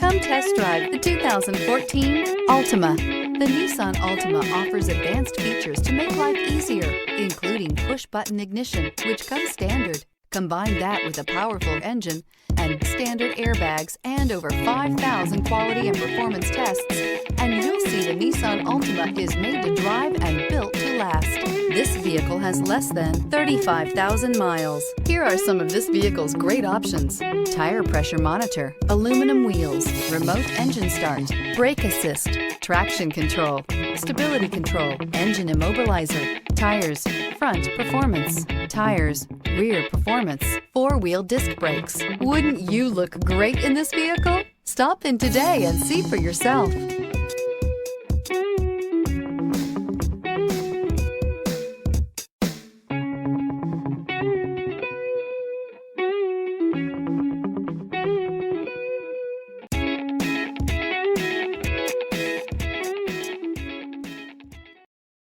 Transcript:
Come test drive the 2014 Altima. The Nissan Altima offers advanced features to make life easier, including push-button ignition, which comes standard. Combine that with a powerful engine and standard airbags and over 5,000 quality and performance tests, and you'll see the Nissan Altima is made to drive and built to last. This vehicle has less than 35,000 miles. Here are some of this vehicle's great options: tire pressure monitor, aluminum wheels, remote engine start, brake assist, traction control, stability control, engine immobilizer, tires, front performance, tires, rear performance, four-wheel disc brakes. Wouldn't you look great in this vehicle? Stop in today and see for yourself.